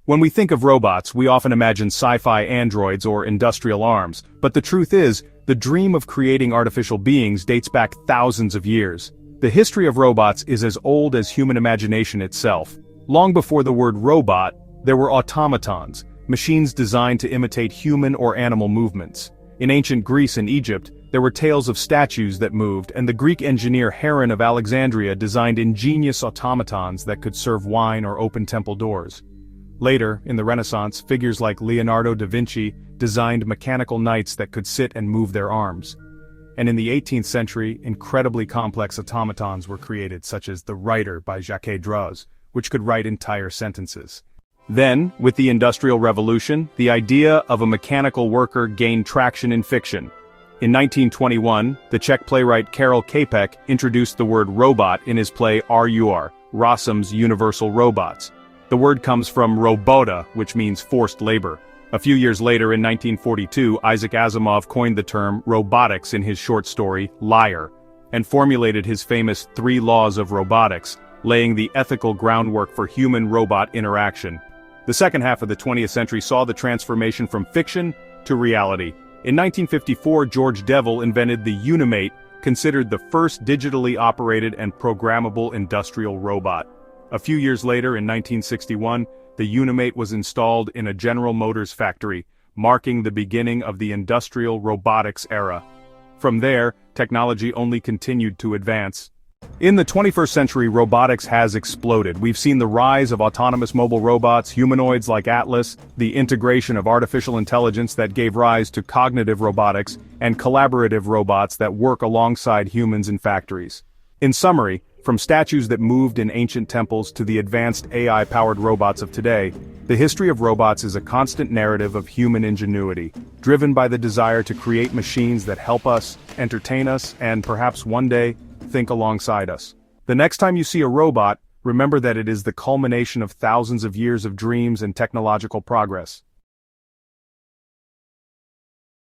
When we think of robots, we often imagine sci-fi androids or industrial arms, but the truth is, the dream of creating artificial beings dates back thousands of years. The history of robots is as old as human imagination itself. Long before the word robot, there were automatons, machines designed to imitate human or animal movements. In ancient Greece and Egypt, there were tales of statues that moved, and the Greek engineer Heron of Alexandria designed ingenious automatons that could serve wine or open temple doors. Later, in the Renaissance, figures like Leonardo da Vinci designed mechanical knights that could sit and move their arms. And in the 18th century, incredibly complex automatons were created, such as the writer by Jacques Dreux, which could write entire sentences. Then, with the Industrial Revolution, the idea of a mechanical worker gained traction in fiction. In 1921, the Czech playwright Karel Čapek introduced the word robot in his play R.U.R., Rossum's Universal Robots. The word comes from robota, which means forced labor. A few years later, in 1942, Isaac Asimov coined the term robotics in his short story, Liar, and formulated his famous 3 laws of robotics, laying the ethical groundwork for human-robot interaction. The second half of the 20th century saw the transformation from fiction to reality. In 1954, George Devil invented the Unimate, considered the first digitally operated and programmable industrial robot. A few years later, in 1961, the Unimate was installed in a General Motors factory, marking the beginning of the industrial robotics era. From there, technology only continued to advance. In the 21st century, robotics has exploded. We've seen the rise of autonomous mobile robots, humanoids like Atlas, the integration of artificial intelligence that gave rise to cognitive robotics, and collaborative robots that work alongside humans in factories. In summary, from statues that moved in ancient temples to the advanced AI-powered robots of today, the history of robots is a constant narrative of human ingenuity, driven by the desire to create machines that help us, entertain us, and perhaps one day, think alongside us. The next time you see a robot, remember that it is the culmination of thousands of years of dreams and technological progress.